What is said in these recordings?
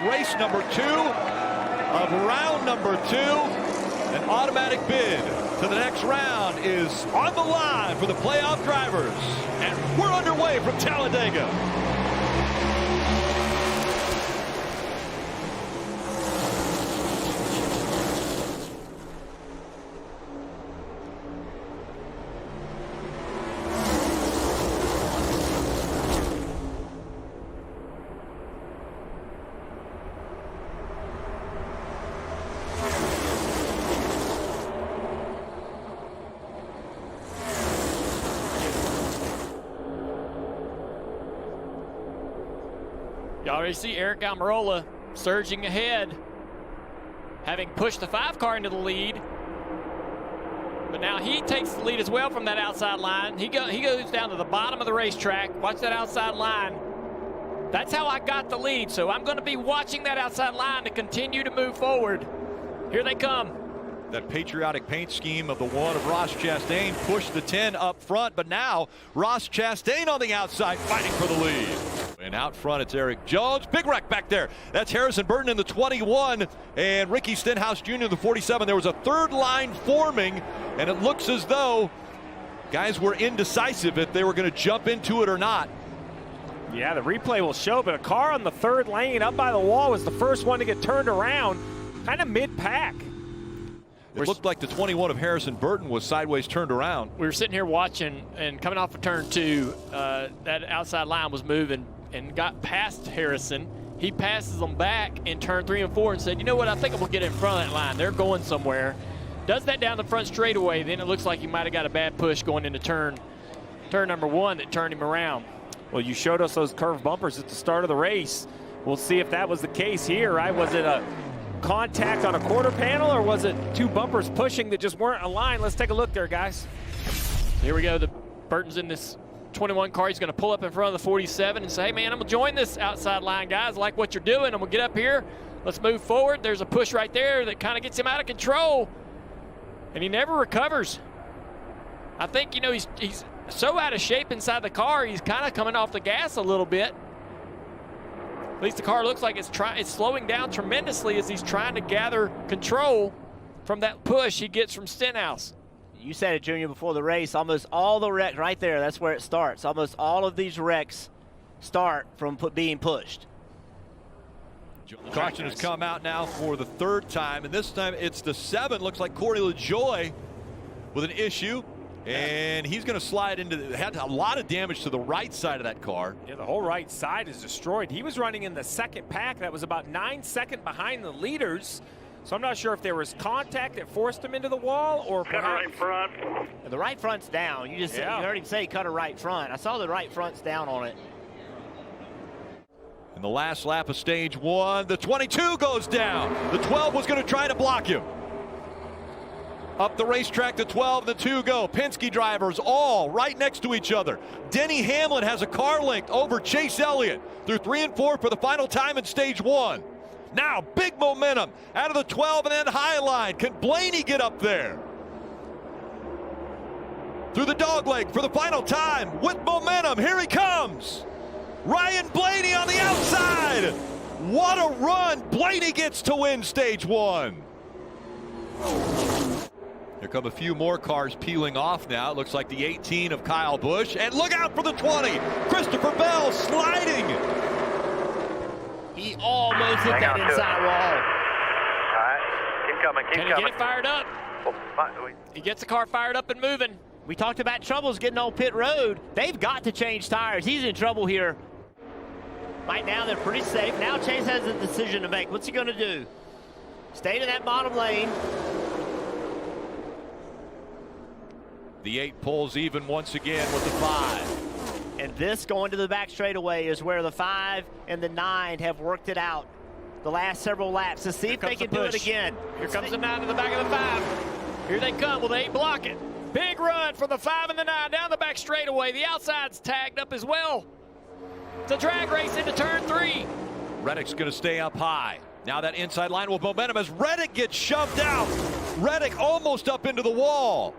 Race number 2 of round number 2. An automatic bid to the next round is on the line for the playoff drivers. And we're underway from Talladega. You already see Eric Almirola surging ahead, having pushed the 5 car into the lead. But now he takes the lead as well from that outside line. He goes down to the bottom of the racetrack. Watch that outside line. That's how I got the lead. So I'm going to be watching that outside line to continue to move forward. Here they come. That patriotic paint scheme of the 1 of Ross Chastain pushed the 10 up front, but now Ross Chastain on the outside fighting for the lead. And out front, it's Eric Jones. Big wreck back there. That's Harrison Burton in the 21 and Ricky Stenhouse Jr. in the 47. There was a third line forming, and it looks as though guys were indecisive if they were going to jump into it or not. Yeah, the replay will show, but a car on the third lane up by the wall was the first one to get turned around, kind of mid-pack. It looked like the 21 of Harrison Burton was sideways turned around. We were sitting here watching, and coming off of turn 2, that outside line was moving and got past Harrison. He passes them back in turn 3 and 4 and said, you know what, I think I'm going to get in front of that line. They're going somewhere. Does that down the front straightaway, then it looks like he might have got a bad push going into turn number 1 that turned him around. Well, you showed us those curved bumpers at the start of the race. We'll see if that was the case here, right? Was it a contact on a quarter panel, or was it 2 bumpers pushing that just weren't aligned? Let's take a look there, guys. Here we go. Burton's in this 21 car. He's going to pull up in front of the 47 and say, hey, man, I'm going to join this outside line, guys. I like what you're doing. I'm going to get up here. Let's move forward. There's a push right there that kind of gets him out of control, and he never recovers. I think, you know, he's so out of shape inside the car, he's kind of coming off the gas a little bit. At least the car looks like it's slowing down tremendously as he's trying to gather control from that push he gets from Stenhouse. You said it, Junior, before the race. Almost all the wrecks right there, that's where it starts. Almost all of these wrecks start from being pushed. Caution has come out now for the 3rd time, and this time it's the 7. Looks like Corey LaJoie with an issue. And he's going to slide into had a lot of damage to the right side of that car. Yeah, the whole right side is destroyed. He was running in the 2nd pack. That was about 9 seconds behind the leaders. So I'm not sure if there was contact that forced him into the wall or cut a right front. The right front's down. You heard him say cut a right front. I saw the right front's down on it. In the last lap of stage 1, the 22 goes down. The 12 was going to try to block him. Up the racetrack, the 12 and the 2 go. Penske drivers all right next to each other. Denny Hamlin has a car linked over Chase Elliott through 3 and 4 for the final time in stage 1. Now, big momentum out of the 12 and then high line. Can Blaney get up there? Through the dogleg for the final time with momentum. Here he comes. Ryan Blaney on the outside. What a run. Blaney gets to win stage 1. Here come a few more cars peeling off now. It looks like the 18 of Kyle Busch. And look out for the 20. Christopher Bell sliding. He almost hit that inside wall. All right, keep coming, keep Can coming. he get it fired up? He gets the car fired up and moving. We talked about troubles getting on pit road. They've got to change tires. He's in trouble here. Right now, they're pretty safe. Now Chase has a decision to make. What's he going to do? Stay to that bottom lane. The 8 pulls even once again with the 5. And this going to the back straightaway is where the 5 and the 9 have worked it out the last several laps to see if they can do it again. Here comes the 9 to the back of the 5. Here they come. Will the 8 block it? Big run for the 5 and the 9 down the back straightaway. The outside's tagged up as well. It's a drag race into turn 3. Reddick's going to stay up high. Now that inside line with momentum as Reddick gets shoved out. Reddick almost up into the wall.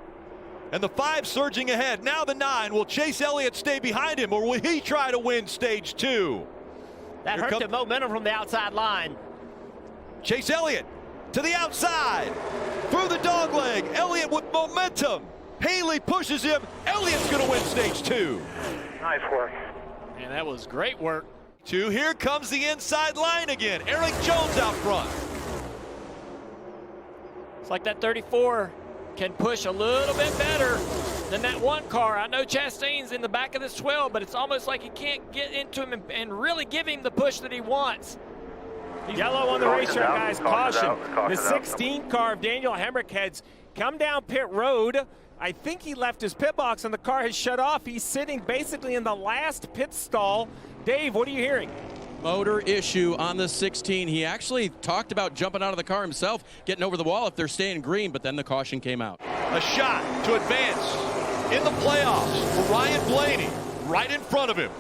And the 5 surging ahead. Now the 9. Will Chase Elliott stay behind him, or will he try to win stage 2? That Here hurt the momentum from the outside line. Chase Elliott to the outside. Through the dog leg. Elliott with momentum. Haley pushes him. Elliott's going to win stage 2. Nice work. Man, that was great work. Here comes the inside line again. Eric Jones out front. It's like that 34 can push a little bit better than that one car. I know Chastain's in the back of this 12, but it's almost like he can't get into him and really give him the push that he wants. Yellow on the racetrack, guys. Caution. The Caution 16 car of Daniel Hemrick has come down pit road. I think he left his pit box and the car has shut off. He's sitting basically in the last pit stall. Dave, what are you hearing? Motor issue on the 16. He actually talked about jumping out of the car himself, getting over the wall if they're staying green, but then the caution came out. A shot to advance in the playoffs for Ryan Blaney, right in front of him.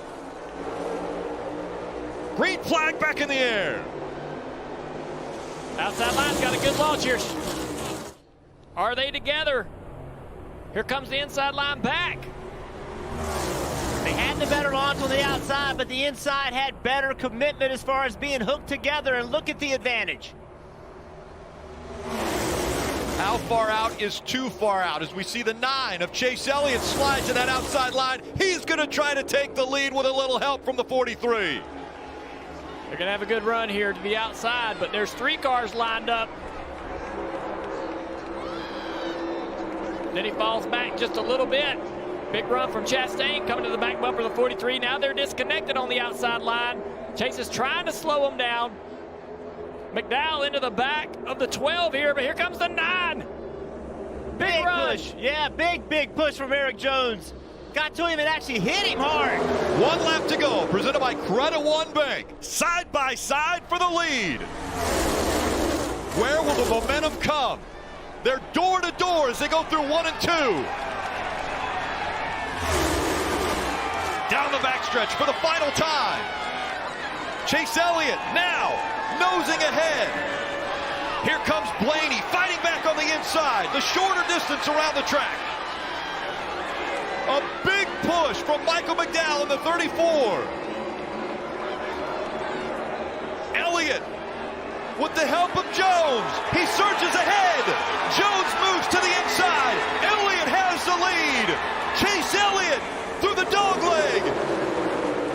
Green flag back in the air. Outside line's got a good launch here. Are they together? Here comes the inside line back. They had the better launch on the outside, but the inside had better commitment as far as being hooked together, and look at the advantage. How far out is too far out? As we see the 9 of Chase Elliott slide to that outside line. He's going to try to take the lead with a little help from the 43. They're going to have a good run here to the outside, but there's 3 cars lined up. Then he falls back just a little bit. Big run from Chastain coming to the back bumper of the 43. Now they're disconnected on the outside line. Chase is trying to slow him down. McDowell into the back of the 12 here, but here comes the 9. Big run. push. Yeah, big push from Eric Jones. Got to him and actually hit him hard. 1 lap to go, presented by Credit One Bank. Side by side for the lead. Where will the momentum come? They're door to door as they go through 1 and 2. Down the backstretch for the final time. Chase Elliott now nosing ahead. Here comes Blaney fighting back on the inside. The shorter distance around the track. A big push from Michael McDowell in the 34. Elliott with the help of Jones. He surges ahead. Jones moves to the inside. Elliott has the lead. Chase Elliott through the dog leg.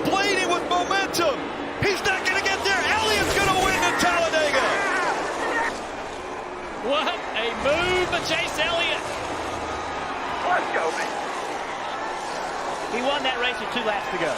Blaney with momentum. He's not going to get there. Elliott's going to win at Talladega. What a move by Chase Elliott. Let's go, man. He won that race with 2 laps to go.